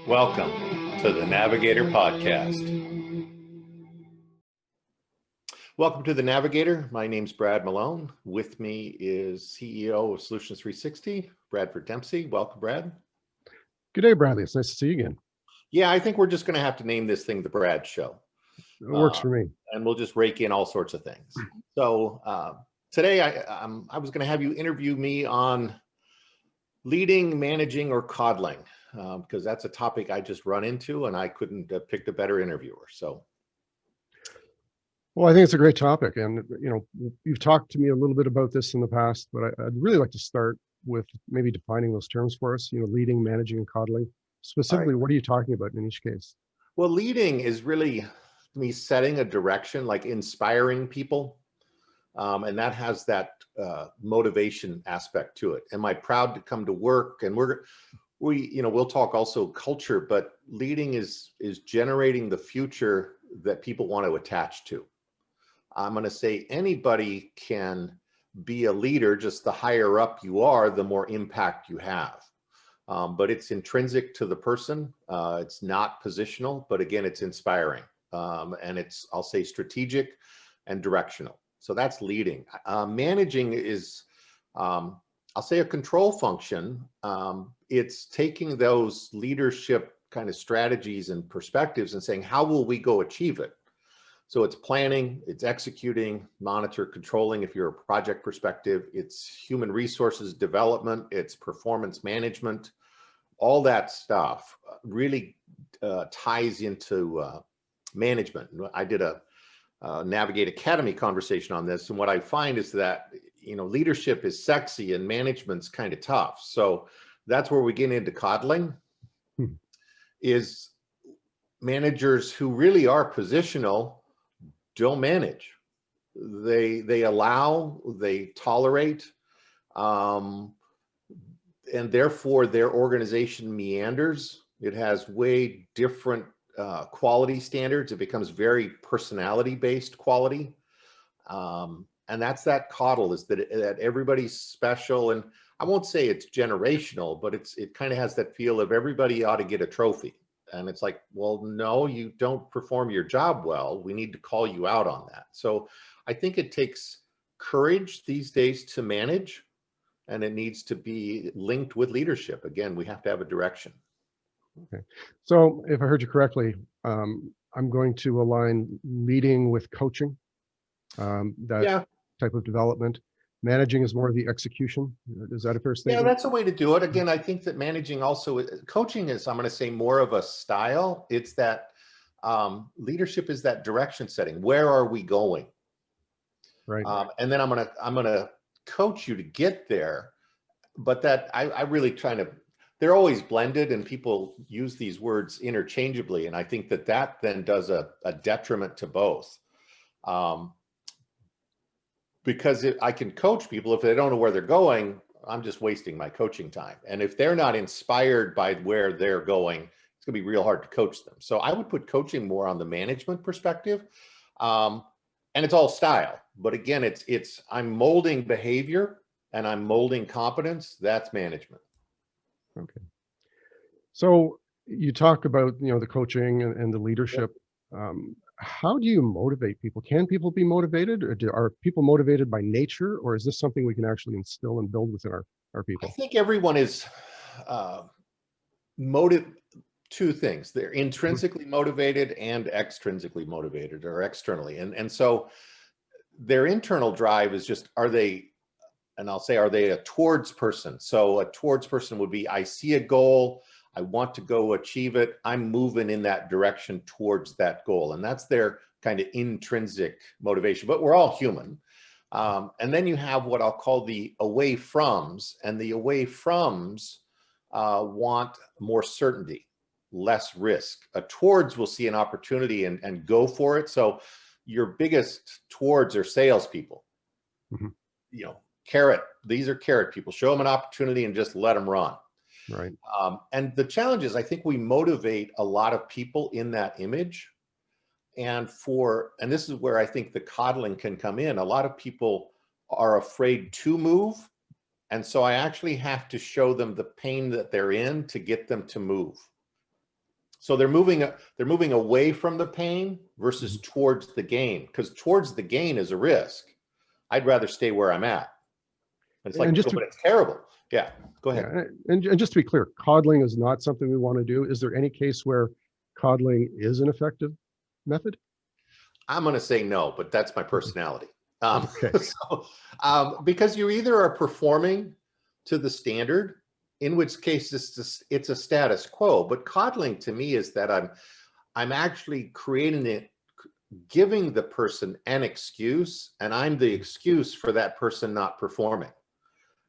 Welcome to the Navigator Podcast. Welcome to the Navigator. My name's Brad Malone. With me is CEO of Solutions 360, Bradford Dempsey. Welcome, Brad. Good day, Bradley. It's nice to see you again. Yeah, I think we're just going to have to name this thing the Brad Show. It works for me. And we'll just rake in all sorts of things. So today I was going to have you interview me on leading, managing, or coddling, because that's a topic I just run into and I couldn't have picked a better interviewer. So. Well, I think it's a great topic. And, you've talked to me a little bit about this in the past, but I'd really like to start with maybe defining those terms for us, leading, managing, and coddling. Specifically, What are you talking about in each case? Well, leading is really me setting a direction, like inspiring people. And that has that motivation aspect to it. Am I proud to come to work? And we'll talk also culture, but leading is generating the future that people want to attach to. I'm going to say anybody can be a leader. Just the higher up you are, the more impact you have. But it's intrinsic to the person. It's not positional, but again, it's inspiring. And it's, I'll say, strategic and directional. So that's leading. Managing is, I'll say, a control function. It's taking those leadership kind of strategies and perspectives and saying, how will we go achieve it? So it's planning, it's executing, monitor, controlling if you're a project perspective, it's human resources development, it's performance management, all that stuff really ties into management. I did a Navigate Academy conversation on this. And what I find is that, leadership is sexy and management's kind of tough. So that's where we get into coddling, is managers who really are positional don't manage. They allow, they tolerate, and therefore their organization meanders. It has way different quality standards. It becomes very personality-based quality. And that's that coddle, is that everybody's special. And I won't say it's generational, but it kind of has that feel of everybody ought to get a trophy. And it's like, well, no, you don't perform your job well. We need to call you out on that. So I think it takes courage these days to manage, and it needs to be linked with leadership. Again, we have to have a direction. Okay. So if I heard you correctly, I'm going to align leading with coaching, type of development. Managing is more of the execution. Is that a fair statement? Yeah, that's a way to do it. Again, I think that managing also, coaching is, I'm going to say, more of a style. It's that leadership is that direction setting. Where are we going? Right. And then I'm going to coach you to get there. But that I really trying to, they're always blended and people use these words interchangeably. And I think that then does a detriment to both. Because I can coach people, if they don't know where they're going, I'm just wasting my coaching time. And if they're not inspired by where they're going, it's going to be real hard to coach them. So I would put coaching more on the management perspective. And it's all style. But again, it's I'm molding behavior and I'm molding competence. That's management. Okay. So you talk about, the coaching and the leadership. How do you motivate people? Can people be motivated, or are people motivated by nature, or is this something we can actually instill and build within our people? I think everyone is two things. They're intrinsically motivated and extrinsically motivated, or externally. And so their internal drive is just, are they a towards person? So a towards person would be, I see a goal, I want to go achieve it, I'm moving in that direction towards that goal. And that's their kind of intrinsic motivation, but we're all human. And then you have what I'll call the away froms, and the away froms want more certainty, less risk. A towards will see an opportunity and go for it. So your biggest towards are salespeople. Carrot, these are carrot people. Show them an opportunity and just let them run. Right. And the challenge is, I think we motivate a lot of people in that image. And this is where I think the coddling can come in. A lot of people are afraid to move. And so I actually have to show them the pain that they're in to get them to move. So they're moving away from the pain versus Mhm. towards the gain, because towards the gain is a risk. I'd rather stay where I'm at. And it's And like, just but to it's terrible. Yeah, go ahead. Yeah, and just to be clear, coddling is not something we want to do. Is there any case where coddling is an effective method? I'm going to say no, but that's my Mhm. personality. Okay. Because you either are performing to the standard, in which case it's a status quo. But coddling to me is that I'm actually creating it, giving the person an excuse, and I'm the excuse for that person not performing.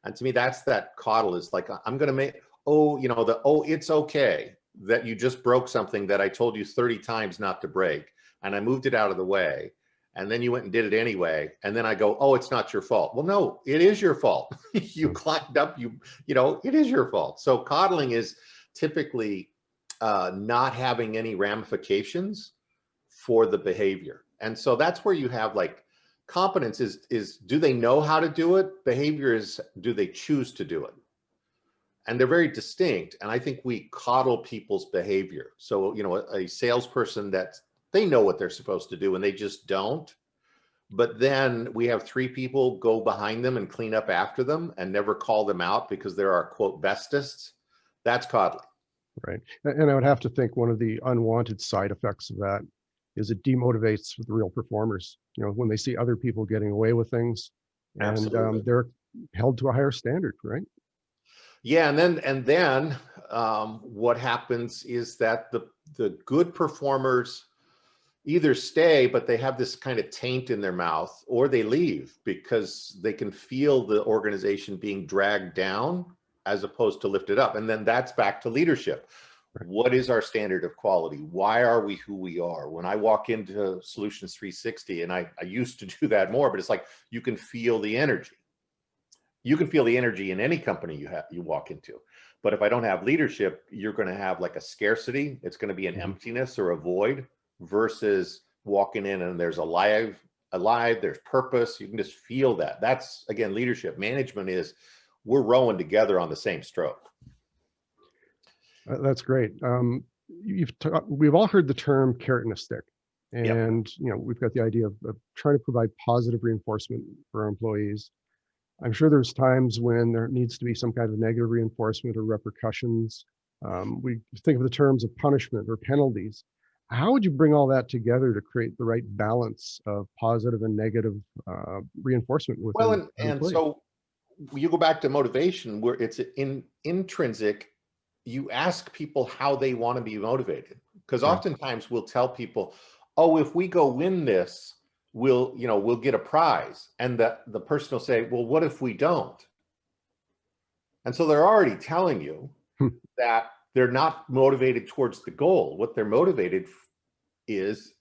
And to me, that's that coddle is like, I'm going to make, it's okay that you just broke something that I told you 30 times not to break. And I moved it out of the way. And then you went and did it anyway. And then I go, oh, it's not your fault. Well, no, it is your fault. You Mm. climbed up, it is your fault. So coddling is typically not having any ramifications for the behavior. And so that's where you have like competence is do they know how to do it? Behavior is do they choose to do it? And they're very distinct. And I think we coddle people's behavior. So, a salesperson that they know what they're supposed to do and they just don't. But then we have three people go behind them and clean up after them and never call them out because they're our quote bestists. That's coddling. Right. And I would have to think one of the unwanted side effects of that is it demotivates the real performers. When they see other people getting away with things and Absolutely. they're held to a higher standard, right? Yeah, and then what happens is that the good performers either stay, but they have this kind of taint in their mouth, or they leave because they can feel the organization being dragged down as opposed to lifted up. And then that's back to leadership. Right. What is our standard of quality? Why are we who we are? When I walk into Solutions 360, and I used to do that more, but it's like you can feel the energy. You can feel the energy in any company you walk into. But if I don't have leadership, you're going to have like a scarcity. It's going to be an Mhm. emptiness or a void versus walking in and there's alive, there's purpose. You can just feel that. That's again, leadership. Management is we're rowing together on the same stroke. That's great. We've all heard the term carrot and a stick, Yep. and we've got the idea of trying to provide positive reinforcement for our employees. I'm sure there's times when there needs to be some kind of negative reinforcement or repercussions. We think of the terms of punishment or penalties. How would you bring all that together to create the right balance of positive and negative reinforcement Well, within and an and employee? so you go back to motivation where it's intrinsic. You ask people how they want to be motivated, because Yeah. oftentimes we'll tell people, oh, if we go win this, we'll get a prize, and the person will say, well, what if we don't? And so they're already telling you that they're not motivated towards the goal. What they're motivated is,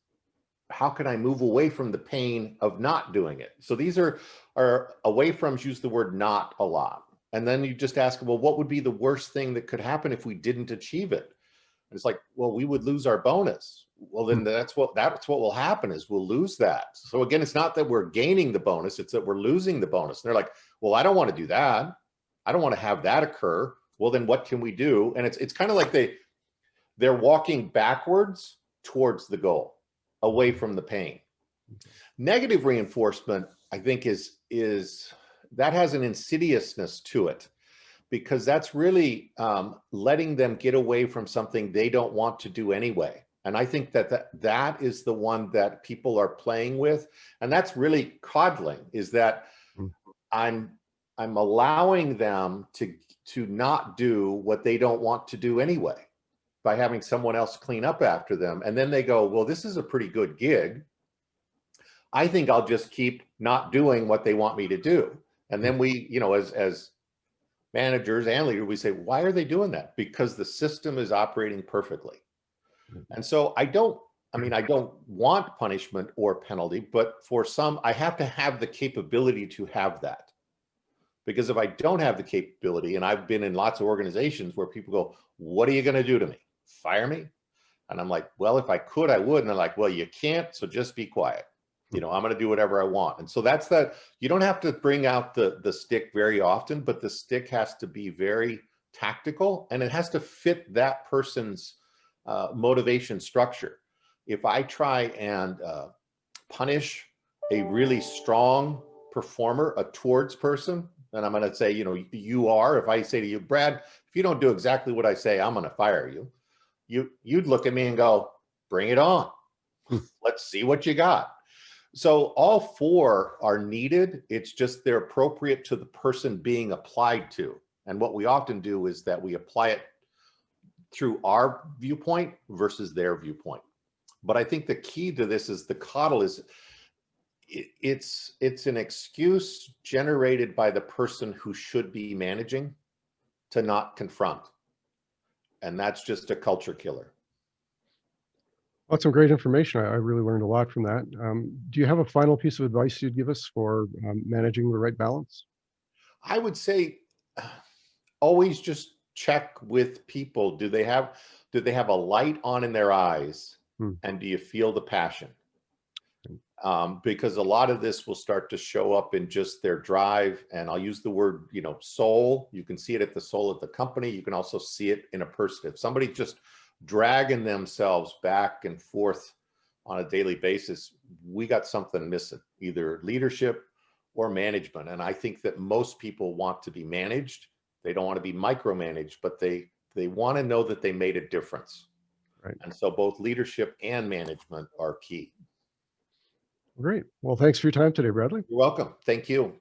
how can I move away from the pain of not doing it? So these are away froms use the word not a lot. And then you just ask, well, what would be the worst thing that could happen if we didn't achieve it? And it's like, well, we would lose our bonus. Well, then that's what will happen is we'll lose that. So again, it's not that we're gaining the bonus, it's that we're losing the bonus. And they're like, well, I don't want to do that. I don't want to have that occur. Well, then what can we do? And it's kind of like they're walking backwards towards the goal, away from the pain. Negative reinforcement, I think, is that has an insidiousness to it, because that's really letting them get away from something they don't want to do anyway. And I think that is the one that people are playing with, and that's really coddling. Is that Mm. I'm I'm allowing them to not do what they don't want to do anyway by having someone else clean up after them. And then they go, well, this is a pretty good gig. I think I'll just keep not doing what they want me to do. And Mm. then we, as managers and leaders, we say, why are they doing that? Because the system is operating perfectly. And so I don't want punishment or penalty, but for some, I have to have the capability to have that. Because if I don't have the capability, and I've been in lots of organizations where people go, what are you going to do to me? Fire me? And I'm like, well, if I could, I would. And they're like, well, you can't. So just be quiet. I'm going to do whatever I want. And so that's that. You don't have to bring out the stick very often, but the stick has to be very tactical, and it has to fit that person's motivation structure. If I try and punish a really strong performer, a towards person, then I'm going to say, you are. If I say to you, Brad, if you don't do exactly what I say, I'm going to fire you. You'd look at me and go, bring it on. Let's see what you got. So all four are needed. It's just they're appropriate to the person being applied to. And what we often do is that we apply it through our viewpoint versus their viewpoint. But I think the key to this is the coddle is it's an excuse generated by the person who should be managing to not confront. And that's just a culture killer. Well, that's some great information. I really learned a lot from that. Do you have a final piece of advice you'd give us for managing the right balance? I would say always just check with people. Do they have a light on in their eyes? And do you feel the passion? Because a lot of this will start to show up in just their drive. And I'll use the word, soul. You can see it at the soul of the company. You can also see it in a person. If somebody just dragging themselves back and forth on a daily basis, we got something missing, either leadership or management. And I think that most people want to be managed. They don't want to be micromanaged, but they want to know that they made a difference. Right. And so both leadership and management are key. Great. Well, thanks for your time today, Bradley. You're welcome. Thank you.